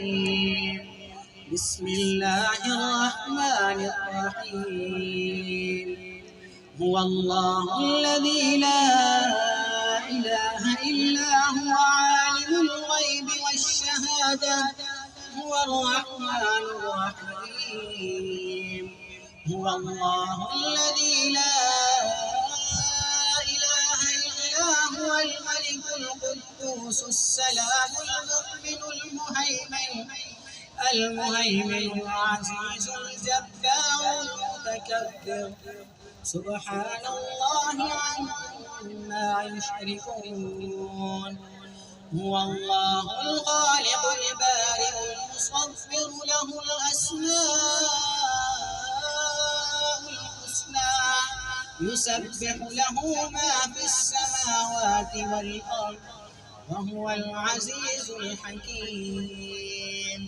الرجيم بسم الله الرحمن الرحيم هو الله الذي لا إله إلا هو عالم الغيب والشهادة هو الرحمن الرحيم هو الله الذي لا إله إلا هو الملك القدوس السلام المؤمن المهيمن العزيز الجبار المتكبر سبحان الله عما يشركون هو الله الخالق البارئ المصور له الأسماء الحسنى يسبح له ما في السماوات والأرض وهو العزيز الحكيم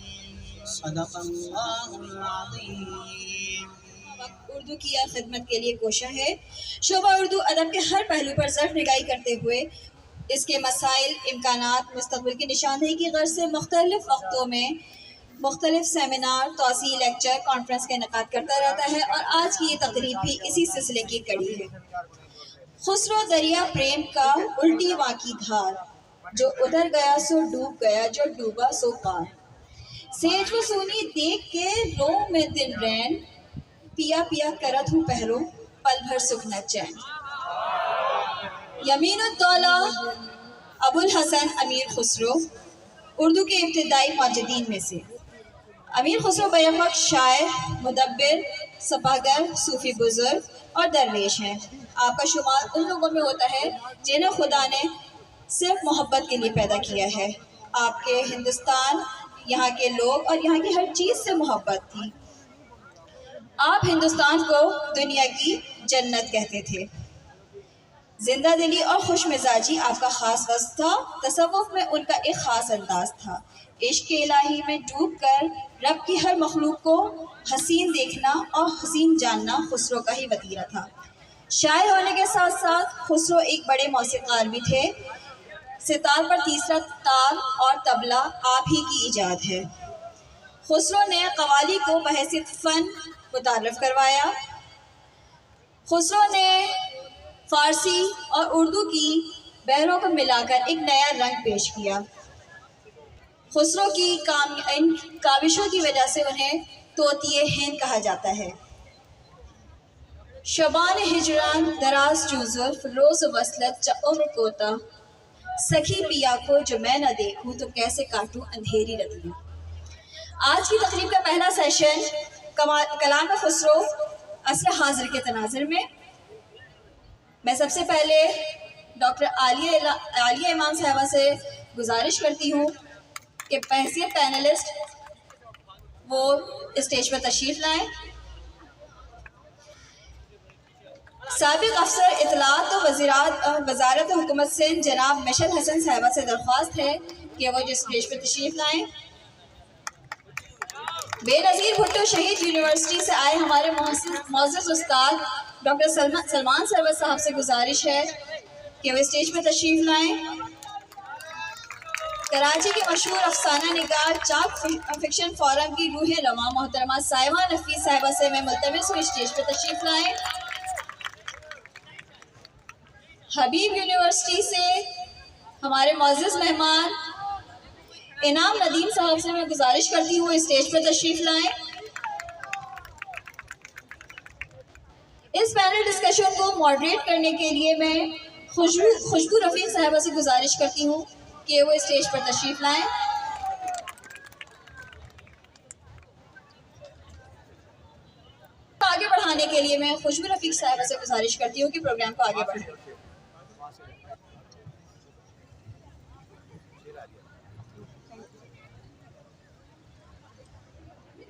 صدق اللہ العظیم۔ اردو کی خدمت کے لیے کوشاں ہے۔ شعبہ اردو ادب کے ہر پہلو پر ظرف نگاہی کرتے ہوئے اس کے مسائل، امکانات، مستقبل کی نشاندہی کی غرض سے مختلف وقتوں میں مختلف سیمینار، توسیعی لیکچر، کانفرنس کا انعقاد کرتا رہتا ہے، اور آج کی یہ تقریب بھی اسی سلسلے کی کڑی ہے۔ خسرو دریا پریم کا الٹی واں کی دھار، جو ادھر گیا سو ڈوب گیا، جو ڈوبا سو پار۔ سیج کو سونی دیکھ کے رو میں دل رین، پیا پیا کرت ہوں پہرو، پل بھر سکھ نہ چین۔ یمین الدولہ ابو الحسن امیر خسرو اردو کے ابتدائی ماجدین میں سے۔ امیر خسرو بیرمق شاعر، مدبر، سپاہگر، صوفی بزرگ اور درویش ہیں۔ آپ کا شمار ان لوگوں میں ہوتا ہے جنہیں خدا نے صرف محبت کے لیے پیدا کیا ہے۔ آپ کے ہندوستان، یہاں کے لوگ اور یہاں کی ہر چیز سے محبت تھی۔ آپ ہندوستان کو دنیا کی جنت کہتے تھے۔ زندہ دلی اور خوش مزاجی آپ کا خاص وصف تھا۔ تصوف میں ان کا ایک خاص انداز تھا۔ عشق الہی میں ڈوب کر رب کی ہر مخلوق کو حسین دیکھنا اور حسین جاننا خسرو کا ہی وتیرہ تھا۔ شاعر ہونے کے ساتھ ساتھ خسرو ایک بڑے موسیقار بھی تھے۔ ستار پر تیسرا تال اور طبلہ آپ ہی کی ایجاد ہے۔ خسرو نے قوالی کو بحیثیت فن متعارف کروایا۔ خسرو نے فارسی اور اردو کی بحروں کو ملا کر ایک نیا رنگ پیش کیا۔ خسرو کی ان کاوشوں کی وجہ سے انہیں طوطی ہند کہا جاتا ہے۔ شبان ہجران دراز چوزلف روز وصلت چا عمر کوتا، سخی پیا کو جو میں نہ دیکھوں تو کیسے کاٹوں اندھیری رتیاں۔ آج کی تقریب کا پہلا سیشن کلام خسرو عصر حاضر کے تناظر میں۔ میں سب سے پہلے ڈاکٹر عالیہ امام صاحبہ سے گزارش کرتی ہوں کہ بحیثیت پینلسٹ وہ اسٹیج پر تشریف لائیں۔ سابق افسر اطلاعات و وزارت حکومت سندھ جناب مشد حسن صاحبہ سے درخواست ہے کہ وہ جو اسٹیج پر تشریف لائیں۔ بے نظیر بھٹو شہید یونیورسٹی سے آئے ہمارے معزز استاد ڈاکٹر سلمان سرور صاحب سے گزارش ہے کہ وہ اسٹیج پر تشریف لائیں۔ کراچی کے مشہور افسانہ نگار چاک فکشن فورم کی روح رواں محترمہ سائمہ نفیس صاحبہ سے میں ملتمس ہوں اسٹیج پر تشریف لائیں۔ حبیب یونیورسٹی سے ہمارے معزز مہمان انعام ندیم صاحب سے میں گزارش کرتی ہوں اسٹیج پر تشریف لائیں۔ اس پینل ڈسکشن کو ماڈریٹ کرنے کے لیے میں خوشبو رفیق صاحبہ سے گزارش کرتی ہوں کہ وہ اسٹیج پر تشریف لائیں۔ آگے بڑھانے کے لیے میں خوشبو رفیق صاحبہ سے گزارش کرتی ہوں کہ پروگرام کو آگے بڑھائیں۔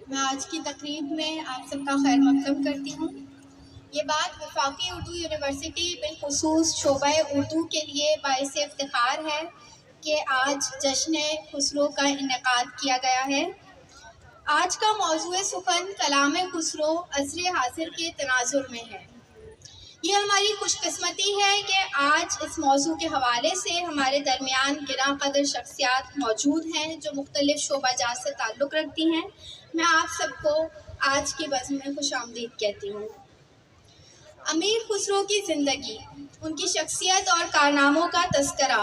میں آج کی تقریب میں آپ سب کا خیر مقدم کرتی ہوں۔ یہ بات وفاقی اردو یونیورسٹی بالخصوص شعبہ اردو کے لیے باعث افتخار ہے کہ آج جشن خسرو کا انعقاد کیا گیا ہے۔ آج کا موضوع سخن کلام خسرو عصر حاضر کے تناظر میں ہے۔ یہ ہماری خوش قسمتی ہے کہ آج اس موضوع کے حوالے سے ہمارے درمیان گراں قدر شخصیات موجود ہیں جو مختلف شعبہ جات سے تعلق رکھتی ہیں۔ میں آپ سب کو آج کی بزم میں خوش آمدید کہتی ہوں۔ امیر خسرو کی زندگی، ان کی شخصیت اور کارناموں کا تذکرہ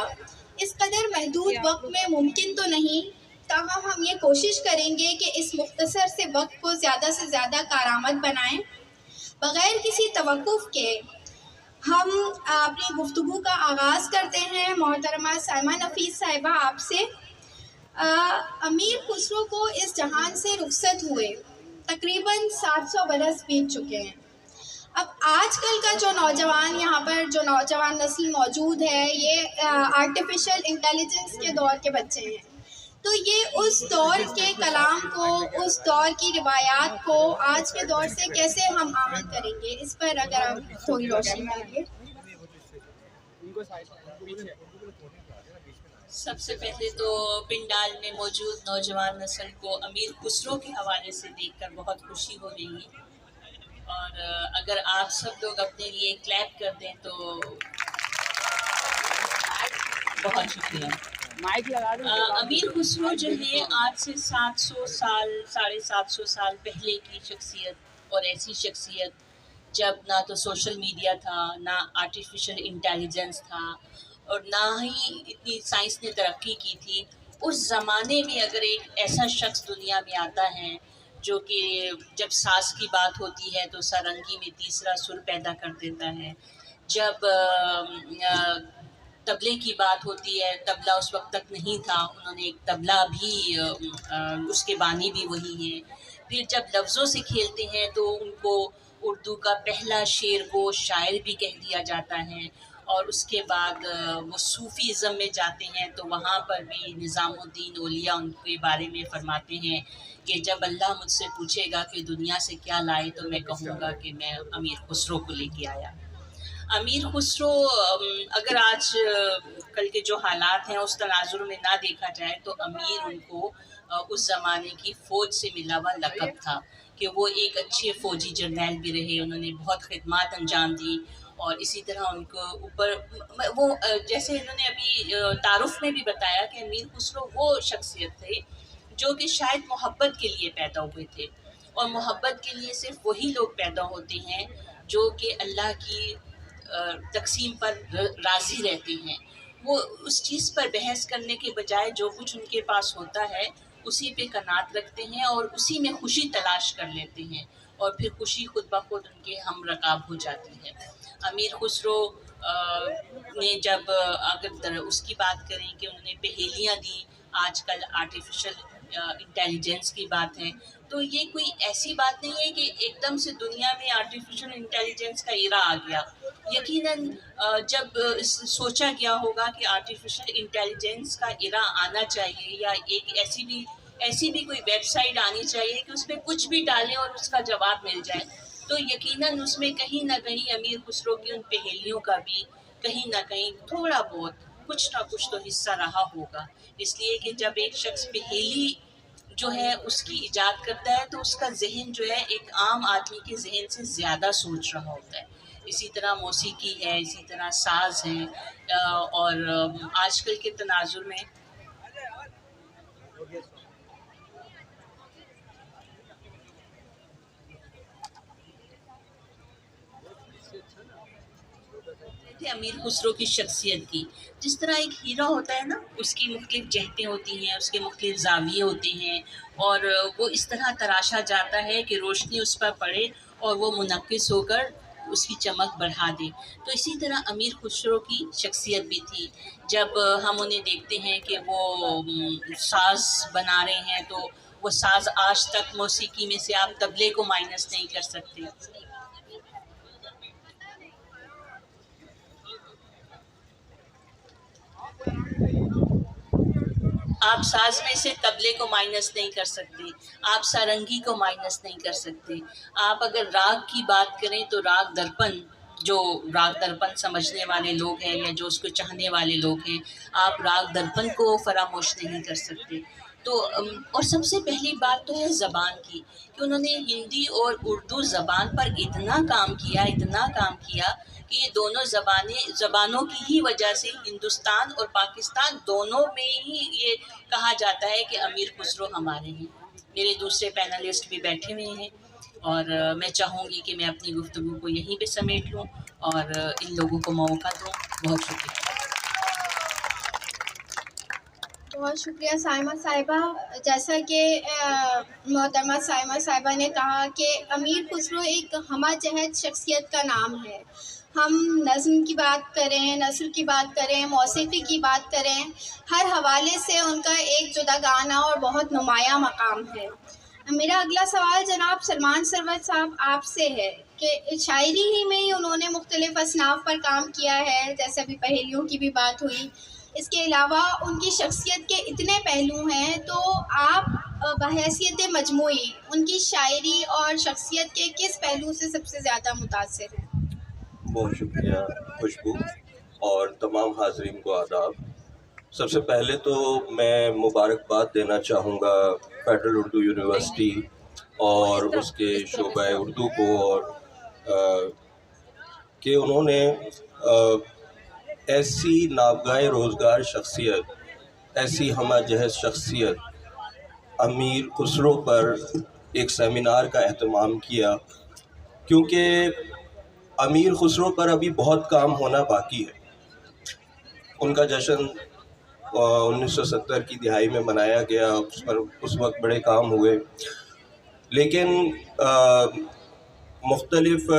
اس قدر محدود وقت میں ممکن تو نہیں، تاہم ہم یہ کوشش کریں گے کہ اس مختصر سے وقت کو زیادہ سے زیادہ کارآمد بنائیں۔ بغیر کسی توقف کے ہم اپنی گفتگو کا آغاز کرتے ہیں۔ محترمہ سائمہ نفیس صاحبہ، آپ سے امیر خسرو کو اس جہان سے رخصت ہوئے تقریباً 700 برس بیت چکے ہیں۔ اب آج کل کا جو نوجوان، یہاں پر جو نوجوان نسل موجود ہے، یہ آرٹیفیشل انٹیلیجنس کے دور کے بچے ہیں، تو یہ اس دور کے کلام کو، اس دور کی روایات کو آج کے دور سے کیسے ہم آہنگ کریں گے، اس پر اگر آپ تھوڑی روشنی ڈالیے۔ سب سے پہلے تو پنڈال میں موجود نوجوان نسل کو امیر خسرو کے حوالے سے دیکھ کر بہت خوشی ہو رہی ہے، اور اگر آپ سب لوگ اپنے لیے کلیپ کر دیں تو بہت شکریہ۔ امیر خسرو جو ہے آج سے 700 سال 750 سال پہلے کی شخصیت، اور ایسی شخصیت جب نہ تو سوشل میڈیا تھا، نہ آرٹیفیشل انٹیلیجنس تھا، اور نہ ہی اتنی سائنس نے ترقی کی تھی۔ اس زمانے میں اگر ایک ایسا شخص دنیا میں آتا ہے جو کہ جب ساز کی بات ہوتی ہے تو سارنگی میں تیسرا سر پیدا کر دیتا ہے، جب طبلے کی بات ہوتی ہے، طبلہ اس وقت تک نہیں تھا، انہوں نے ایک طبلہ بھی اس کے بانی بھی وہی ہیں، پھر جب لفظوں سے کھیلتے ہیں تو ان کو اردو کا پہلا شعر گو شاعر بھی کہہ دیا جاتا ہے، اور اس کے بعد وہ صوفیزم میں جاتے ہیں تو وہاں پر بھی نظام الدین اولیاء ان کے بارے میں فرماتے ہیں کہ جب اللہ مجھ سے پوچھے گا کہ دنیا سے کیا لائے تو میں کہوں گا کہ میں امیر خسرو کو لے کے آیا۔ امیر خسرو اگر آج کل کے جو حالات ہیں اس تناظر میں نہ دیکھا جائے تو امیر ان کو اس زمانے کی فوج سے ملا ہوا لقب تھا کہ وہ ایک اچھے فوجی جرنیل بھی رہے، انہوں نے بہت خدمات انجام دی، اور اسی طرح ان کو اوپر وہ جیسے انہوں نے ابھی تعارف میں بھی بتایا کہ امیر خسرو وہ شخصیت تھے جو کہ شاید محبت کے لیے پیدا ہوئے تھے، اور محبت کے لیے صرف وہی لوگ پیدا ہوتے ہیں جو کہ اللہ کی تقسیم پر راضی رہتے ہیں۔ وہ اس چیز پر بحث کرنے کے بجائے جو کچھ ان کے پاس ہوتا ہے اسی پہ قناعت رکھتے ہیں اور اسی میں خوشی تلاش کر لیتے ہیں، اور پھر خوشی خود بخود ان کے ہم رکاب ہو جاتی ہے۔ امیر خسرو نے جب اگر اس کی بات کریں کہ انہوں نے پہیلیاں دیں، آج کل آرٹیفیشل انٹیلیجنس کی بات ہے، تو یہ کوئی ایسی بات نہیں ہے کہ ایک دم سے دنیا میں آرٹیفیشل انٹیلیجنس کا ایرا آ گیا۔ یقیناً جب سوچا گیا ہوگا کہ آرٹیفیشل انٹیلیجنس کا ایرا آنا چاہیے، یا ایک ایسی بھی کوئی ویب سائٹ آنی چاہیے کہ اس پہ کچھ بھی ڈالیں اور اس کا جواب مل جائے، تو یقیناً اس میں کہیں نہ کہیں امیر خسرو کی ان پہیلیوں کا بھی کہیں نہ کہیں تھوڑا بہت کچھ نہ کچھ تو حصہ رہا ہوگا، اس لیے کہ جب ایک شخص پہیلی جو ہے اس کی ایجاد کرتا ہے تو اس کا ذہن جو ہے ایک عام آدمی کے ذہن سے زیادہ سوچ رہا ہوتا ہے۔ اسی طرح موسیقی ہے، اسی طرح ساز ہیں، اور آج کل کے تناظر میں امیر خسرو کی شخصیت کی، جس طرح ایک ہیرا ہوتا ہے نا، اس کی مختلف جہتیں ہوتی ہیں، اس کے مختلف زاویے ہوتے ہیں، اور وہ اس طرح تراشا جاتا ہے کہ روشنی اس پر پڑے اور وہ منعکس ہو کر اس کی چمک بڑھا دے۔ تو اسی طرح امیر خسرو کی شخصیت بھی تھی، جب ہم انہیں دیکھتے ہیں کہ وہ ساز بنا رہے ہیں تو وہ ساز آج تک موسیقی میں سے آپ طبلے کو مائنس نہیں کر سکتے، آپ ساز میں سے طبلے کو مائنس نہیں کر سکتے، آپ سارنگی کو مائنس نہیں کر سکتے۔ آپ اگر راگ کی بات کریں تو راگ درپن، جو راگ درپن سمجھنے والے لوگ ہیں یا جو اس کو چاہنے والے لوگ ہیں، آپ راگ درپن کو فراموش نہیں کر سکتے۔ تو اور سب سے پہلی بات تو ہے زبان کی، کہ انہوں نے ہندی اور اردو زبان پر اتنا کام کیا کہ یہ دونوں زبانوں کی ہی وجہ سے ہندوستان اور پاکستان دونوں میں ہی یہ کہا جاتا ہے کہ امیر خسرو ہمارے ہیں۔ میرے دوسرے پینلسٹ بھی بیٹھے ہوئے ہیں، اور میں چاہوں گی کہ میں اپنی گفتگو کو یہیں پہ سمیٹ لوں اور ان لوگوں کو موقع دوں۔ بہت شکریہ۔ بہت شکریہ سائمہ صاحبہ۔ جیسا کہ محترمہ سائمہ صاحبہ نے کہا کہ امیر خسرو ایک ہمہ جہت شخصیت کا نام ہے۔ ہم نظم کی بات کریں، نثر کی بات کریں، موسیقی کی بات کریں، ہر حوالے سے ان کا ایک جداگانہ اور بہت نمایاں مقام ہے۔ میرا اگلا سوال جناب سلمان سرور صاحب آپ سے ہے کہ شاعری ہی میں ہی انہوں نے مختلف اصناف پر کام کیا ہے، جیسے ابھی پہیلیوں کی بھی بات ہوئی۔ اس کے علاوہ ان کی شخصیت کے اتنے پہلو ہیں، تو آپ بحیثیت مجموعی ان کی شاعری اور شخصیت کے کس پہلو سے سب سے زیادہ متاثر ہیں؟ بہت شکریہ خوشبو، اور تمام حاضرین کو آداب۔ سب سے پہلے تو میں مبارکباد دینا چاہوں گا فیڈرل اردو یونیورسٹی اور اس کے شعبہ اردو کو، اور کہ انہوں نے ایسی نابغہ روزگار شخصیت، ایسی ہمہ جہت شخصیت امیر خسرو پر ایک سیمینار کا اہتمام کیا، کیونکہ امیر خسرو پر ابھی بہت کام ہونا باقی ہے۔ ان کا جشن 1970 کی دہائی میں منایا گیا، اس پر اس وقت بڑے کام ہوئے، لیکن مختلف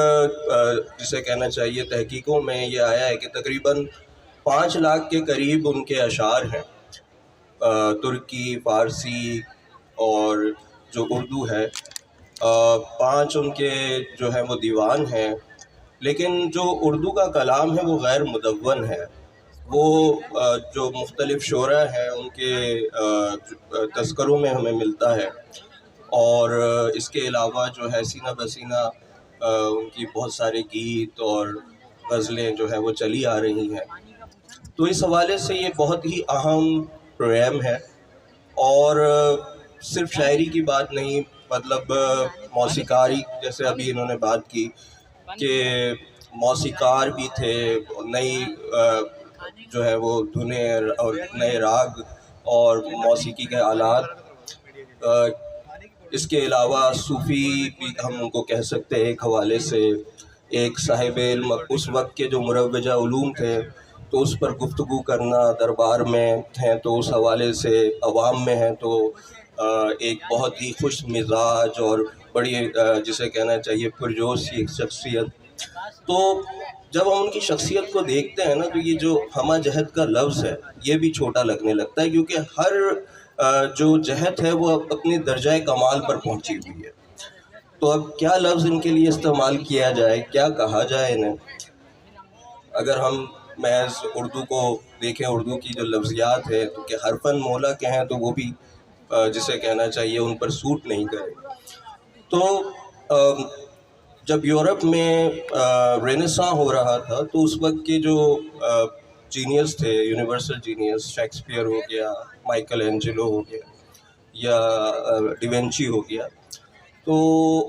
جسے کہنا چاہیے تحقیقوں میں یہ آیا ہے کہ تقریباً 5 لاکھ کے قریب ان کے اشعار ہیں، ترکی، فارسی اور جو اردو ہے، 5 ان کے جو ہیں وہ دیوان ہیں، لیکن جو اردو کا کلام ہے وہ غیر مدون ہے۔ وہ جو مختلف شعراء ہیں ان کے تذکروں میں ہمیں ملتا ہے، اور اس کے علاوہ جو ہے سینہ بسینہ ان کی بہت سارے گیت اور غزلیں جو ہیں وہ چلی آ رہی ہیں۔ تو اس حوالے سے یہ بہت ہی اہم پروگرام ہے، اور صرف شاعری کی بات نہیں، مطلب موسیقاری، جیسے ابھی انہوں نے بات کی کہ موسیقار بھی تھے، نئی جو ہے وہ دھنیں اور نئے راگ اور موسیقی کے آلات۔ اس کے علاوہ صوفی بھی ہم ان کو کہہ سکتے ہیں ایک حوالے سے، ایک صاحب علم، اس وقت کے جو مروجہ علوم تھے تو اس پر گفتگو کرنا، دربار میں ہیں تو اس حوالے سے، عوام میں ہیں تو ایک بہت ہی خوش مزاج اور بڑی جسے کہنا چاہیے پرجوش ایک شخصیت۔ تو جب ہم ان کی شخصیت کو دیکھتے ہیں نا، تو یہ جو ہمہ جہت کا لفظ ہے یہ بھی چھوٹا لگنے لگتا ہے، کیونکہ ہر جو جہت ہے وہ اپنی درجہ کمال پر پہنچی ہوئی ہے۔ تو اب کیا لفظ ان کے لیے استعمال کیا جائے، کیا کہا جائے انہیں؟ اگر ہم محض اردو کو دیکھیں، اردو کی جو لفظیات ہے تو کہ حرفاً مولا کہیں تو وہ بھی جسے کہنا چاہیے ان پر سوٹ نہیں کرے۔ تو جب یورپ میں رینیساں ہو رہا تھا تو اس وقت کے جو جینیس تھے، یونیورسل جینیس، شیکسپیئر ہو گیا، مائیکل اینجلو ہو گیا، یا ڈیوینچی ہو گیا، تو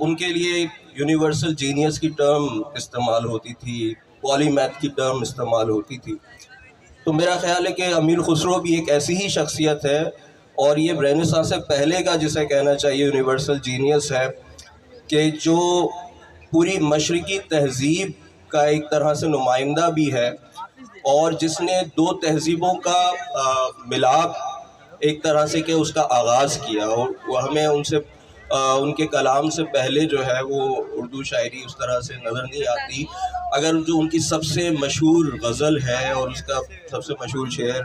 ان کے لیے یونیورسل جینیس کی ٹرم استعمال ہوتی تھی، پالی میتھ کی ٹرم استعمال ہوتی تھی۔ تو میرا خیال ہے کہ امیر خسرو بھی ایک ایسی ہی شخصیت ہے، اور یہ رینیساں سے پہلے کا جسے کہنا چاہیے یونیورسل جینیس ہے، کہ جو پوری مشرقی تہذیب کا ایک طرح سے نمائندہ بھی ہے، اور جس نے 2 تہذیبوں کا ملاپ ایک طرح سے کہ اس کا آغاز کیا، اور وہ ہمیں ان کے کلام سے پہلے جو ہے وہ اردو شاعری اس طرح سے نظر نہیں آتی۔ اگر جو ان کی سب سے مشہور غزل ہے اور اس کا سب سے مشہور شعر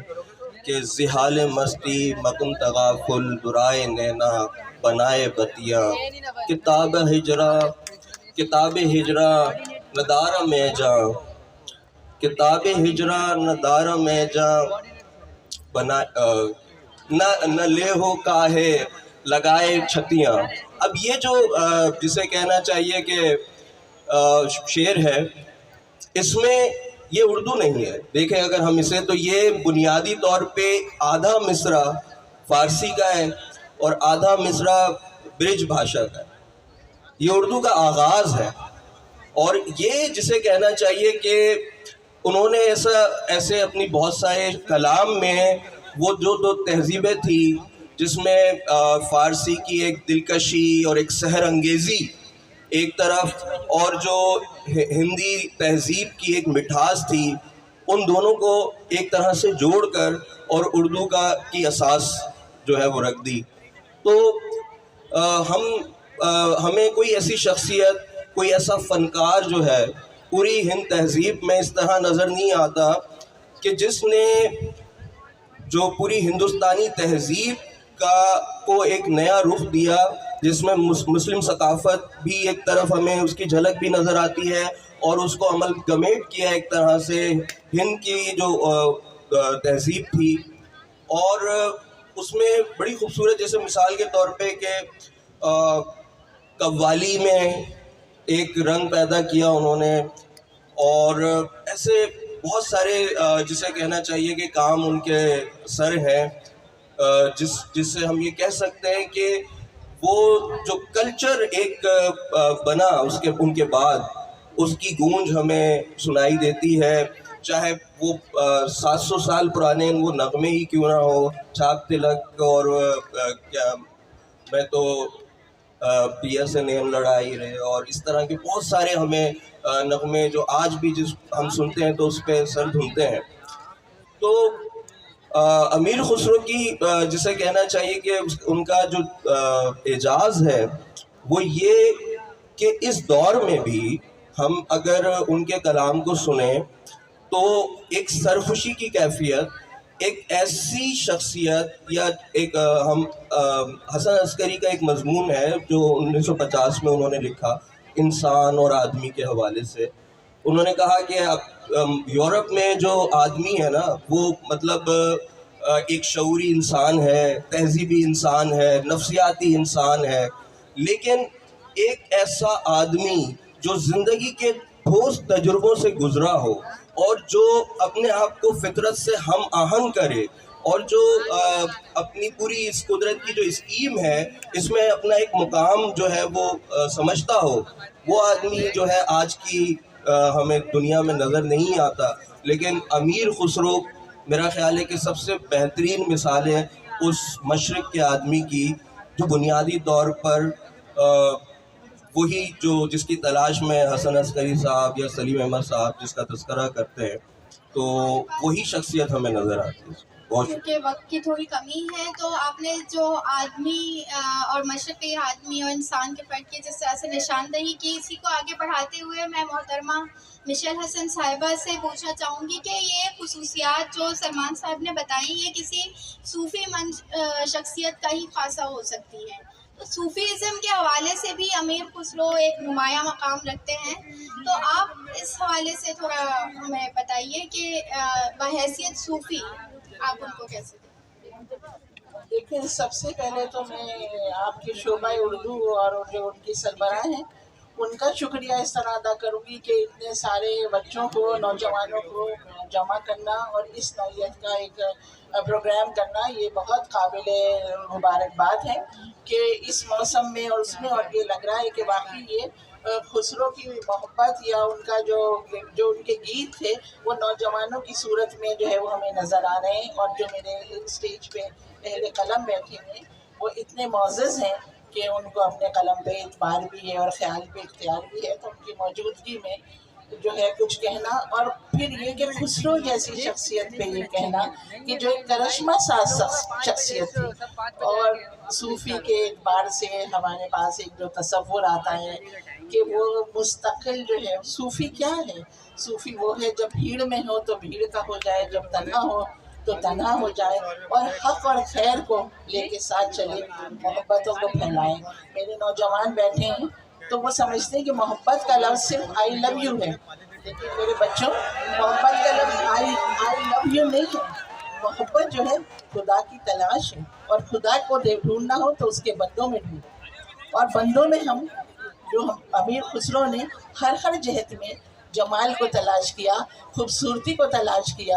کہ زحال مستی مکن تغافل برائے نینا بنائے بتیا، کتاب ہجرا ندارہ میں جا، کتاب ہجرا ندارہ میں جا، نہ لے ہو کاہے لگائے چھتیاں۔ اب یہ جو جسے کہنا چاہیے کہ شعر ہے، اس میں یہ اردو نہیں ہے، دیکھیں اگر ہم اسے، تو یہ بنیادی طور پہ آدھا مصرع فارسی کا ہے اور آدھا مصرع برج بھاشا کا ہے. یہ اردو کا آغاز ہے. اور یہ جسے کہنا چاہیے کہ انہوں نے ایسے اپنی بہت سارے کلام میں وہ جو دو تہذیبیں تھیں جس میں فارسی کی ایک دلکشی اور ایک سحر انگیزی ایک طرف اور جو ہندی تہذیب کی ایک مٹھاس تھی، ان دونوں کو ایک طرح سے جوڑ کر اور اردو کی اساس جو ہے وہ رکھ دی. تو ہمیں کوئی ایسی شخصیت، کوئی ایسا فنکار جو ہے پوری ہند تہذیب میں اس طرح نظر نہیں آتا کہ جس نے جو پوری ہندوستانی تہذیب کو ایک نیا رخ دیا، جس میں مسلم ثقافت بھی ایک طرف ہمیں اس کی جھلک بھی نظر آتی ہے اور اس کو عمل گمیٹ کیا ایک طرح سے ہند کی جو تہذیب تھی. اور اس میں بڑی خوبصورت، جیسے مثال کے طور پہ کہ قوالی میں ایک رنگ پیدا کیا انہوں نے، اور ایسے بہت سارے جسے کہنا چاہیے کہ کام ان کے سر ہیں، جس سے ہم یہ کہہ سکتے ہیں کہ وہ جو کلچر ایک بنا ان کے بعد، اس کی گونج ہمیں سنائی دیتی ہے، چاہے وہ 700 سال پرانے وہ نغمے ہی کیوں نہ ہو، چھاپ تلک اور کیا میں تو پیا سے نیم لڑائی رہے، اور اس طرح کے بہت سارے ہمیں نغمے جو آج بھی ہم سنتے ہیں تو اس پہ سر دھنتے ہیں. تو امیر خسرو کی جسے کہنا چاہیے کہ ان کا جو اعجاز ہے وہ یہ کہ اس دور میں بھی ہم اگر ان کے کلام کو سنیں تو ایک سرخوشی کی کیفیت، ایک ایسی شخصیت، یا ایک ہم حسن عسکری کا ایک مضمون ہے جو 1950 میں انہوں نے لکھا انسان اور آدمی کے حوالے سے. انہوں نے کہا کہ یورپ میں جو آدمی ہے نا وہ مطلب ایک شعوری انسان ہے، تہذیبی انسان ہے، نفسیاتی انسان ہے، لیکن ایک ایسا آدمی جو زندگی کے ٹھوس تجربوں سے گزرا ہو اور جو اپنے آپ کو فطرت سے ہم آہنگ کرے اور جو اپنی پوری اس قدرت کی جو اسکیم ہے اس میں اپنا ایک مقام جو ہے وہ سمجھتا ہو، وہ آدمی جو ہے آج کی ہمیں دنیا میں نظر نہیں آتا. لیکن امیر خسرو میرا خیال ہے کہ سب سے بہترین مثال ہے اس مشرق کے آدمی کی جو بنیادی طور پر وہی جس کی تلاش میں حسن عسکری صاحب یا سلیم احمد صاحب جس کا تذکرہ کرتے ہیں، تو وہی شخصیت ہمیں نظر آتی ہے. کیونکہ وقت کی تھوڑی کمی ہے تو آپ نے جو آدمی اور مشرقی آدمی اور انسان کے فرق کی جس طرح سے نشاندہی کی، اسی کو آگے بڑھاتے ہوئے میں محترمہ مشیل حسن صاحبہ سے پوچھنا چاہوں گی کہ یہ خصوصیات جو سلمان صاحب نے بتائی یہ کسی صوفی شخصیت کا ہی خاصہ ہو سکتی ہے. تو صوفیزم کے حوالے سے بھی امیر خسرو ایک نمایاں مقام رکھتے ہیں، تو آپ اس حوالے سے تھوڑا ہمیں بتائیے کہ بحیثیت صوفی آپ ان کو کیسے دیکھتے ہیں؟ دیکھیں، سب سے پہلے تو میں آپ کے شعبہ اردو اور جو ان کی سربراہ ہیں ان کا شکریہ اس طرح ادا کروں گی کہ اتنے سارے بچوں کو، نوجوانوں کو جمع کرنا اور اس نوعیت کا ایک پروگرام کرنا یہ بہت قابل مبارکباد ہے کہ اس موسم میں اور اس میں، اور یہ لگ رہا ہے کہ واقعی یہ خسرو کی محبت یا ان کا جو ان کے گیت تھے وہ نوجوانوں کی صورت میں جو ہے وہ ہمیں نظر آ رہے ہیں. اور جو میرے اسٹیج پہ اہل قلم بیٹھے ہیں وہ اتنے معزز ہیں کہ ان کو اپنے قلم پہ اعتبار بھی ہے اور خیال پہ اختیار بھی ہے، تو ان کی موجودگی میں جو ہے کچھ کہنا. اور پھر یہ کہ خسرو جیسی شخصیت پہ یہ کہنا کہ جو ایک کرشمہ ساز شخصیت تھی، اور صوفی کے اعتبار سے ہمارے پاس ایک جو تصور آتا ہے کہ وہ مستقل جو ہے. صوفی کیا ہے؟ صوفی وہ ہے جب بھیڑ میں ہو تو بھیڑ کا ہو جائے، جب تنہا ہو تو تنہا ہو جائے، اور حق اور خیر کو لے کے ساتھ چلے، محبتوں کو پھیلائیں. میرے نوجوان بیٹھے ہیں تو وہ سمجھتے ہیں کہ محبت کا لفظ صرف آئی لو یو ہے، لیکن میرے بچوں محبت کا لفظ آئی لو یو نہیں ہے. محبت جو ہے خدا کی تلاش ہے، اور خدا کو ڈھونڈنا ہو تو اس کے بندوں میں ڈھونڈو، اور بندوں میں ہم امیر خسرو نے ہر جہت میں جمال کو تلاش کیا، خوبصورتی کو تلاش کیا،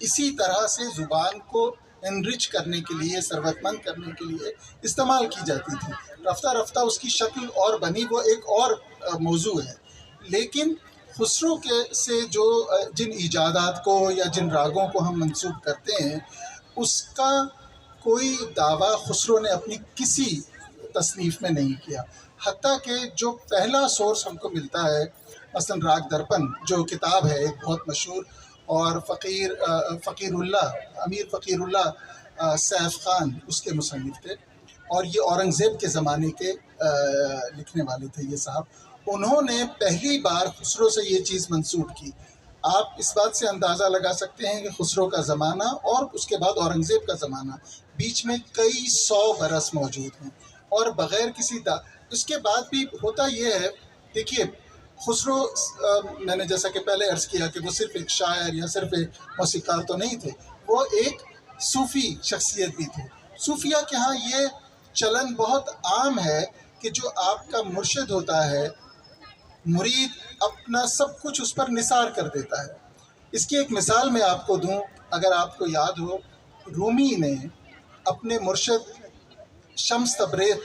اسی طرح سے زبان کو انرچ کرنے کے لیے، ثروتمند کرنے کے لیے استعمال کی جاتی تھی. رفتہ رفتہ اس کی شکل اور بنی، وہ ایک اور موضوع ہے. لیکن خسرو کے سے جو جن ایجادات کو یا جن راگوں کو ہم منسوب کرتے ہیں، اس کا کوئی دعویٰ خسرو نے اپنی کسی تصنیف میں نہیں کیا. حتیٰ کہ جو پہلا سورس ہم کو ملتا ہے، مثلا راگ درپن جو کتاب ہے ایک بہت مشہور، اور امیر فقیر اللہ سیف خان اس کے مصنف تھے، اور یہ اورنگزیب کے زمانے کے لکھنے والے تھے یہ صاحب. انہوں نے پہلی بار خسرو سے یہ چیز منسوب کی. آپ اس بات سے اندازہ لگا سکتے ہیں کہ خسرو کا زمانہ اور اس کے بعد اورنگزیب کا زمانہ، بیچ میں کئی 100 برس موجود ہیں، اور بغیر کسی اس کے بعد بھی ہوتا یہ ہے. دیکھیے خسرو، میں نے جیسا کہ پہلے عرض کیا کہ وہ صرف ایک شاعر یا صرف ایک موسیقار تو نہیں تھے، وہ ایک صوفی شخصیت بھی تھے. صوفیہ کے ہاں یہ چلن بہت عام ہے کہ جو آپ کا مرشد ہوتا ہے، مرید اپنا سب کچھ اس پر نثار کر دیتا ہے. اس کی ایک مثال میں آپ کو دوں، اگر آپ کو یاد ہو، رومی نے اپنے مرشد شمس تبریز،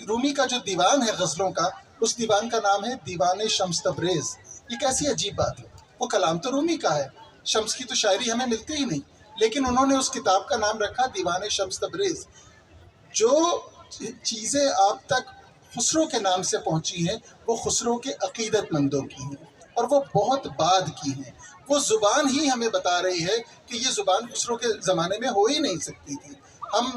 رومی کا جو دیوان ہے غزلوں کا، اس دیوان کا نام ہے دیوان شمس تبریز. یہ کیسی عجیب بات ہے، وہ کلام تو رومی کا ہے، شمس کی تو شاعری ہمیں ملتی ہی نہیں، لیکن انہوں نے اس کتاب کا نام رکھا دیوان شمس تبریز. جو چیزیں آپ تک خسرو کے نام سے پہنچی ہیں، وہ خسرو کے عقیدت مندوں کی ہیں، اور وہ بہت بعد کی ہیں. وہ زبان ہی ہمیں بتا رہی ہے کہ یہ زبان خسرو کے زمانے میں ہو ہی نہیں سکتی تھی. ہم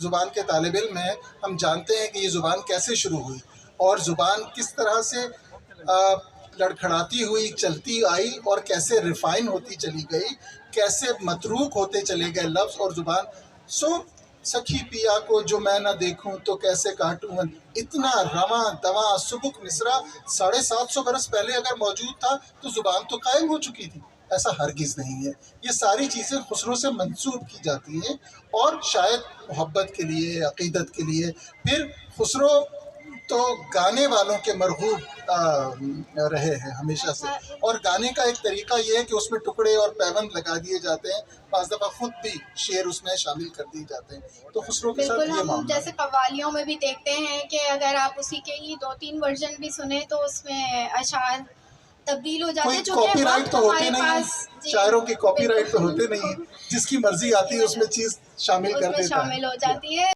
زبان کے طالب علم ہیں، ہم جانتے ہیں کہ یہ زبان کیسے شروع ہوئی، اور زبان کس طرح سے لڑکھڑاتی ہوئی چلتی آئی، اور کیسے ریفائن ہوتی چلی گئی، کیسے متروک ہوتے چلے گئے لفظ اور زبان. سکھی پیا کو جو میں نہ دیکھوں تو کیسے کاٹوں، اتنا رواں دواں سبک مصرع 750 برس پہلے اگر موجود تھا تو زبان تو قائم ہو چکی تھی. ایسا ہرگز نہیں ہے. یہ ساری چیزیں خسرو سے منسوب کی جاتی ہیں، اور شاید محبت کے لیے، عقیدت کے لیے. پھر خسرو تو گانے والوں کے مرغوب رہے ہیں ہمیشہ سے، اور گانے کا ایک طریقہ یہ ہے کہ اس میں ٹکڑے اور پیوند لگا دیے جاتے ہیں، بعض دفعہ خود بھی شعر اس میں شامل کر دیے جاتے ہیں. تو خسرو کے ساتھ بالکل، یہ ہم معاملہ جیسے قوالیوں میں بھی دیکھتے ہیں کہ اگر آپ اسی کے ہی 2-3 ورژن بھی سنیں تو اس میں اشعار تبدیل ہو جاتے کوئی ہیں، جو کاپی کہ رائٹ تو ہوتے نہیں ہیں، جی، شاعروں کی کاپی رائٹ تو بالکل، ہوتے نہیں ہیں، جس کی مرضی آتی ہے اس میں چیز شامل اس کر میں دیتا ہے. شامل ہو جاتی ہے.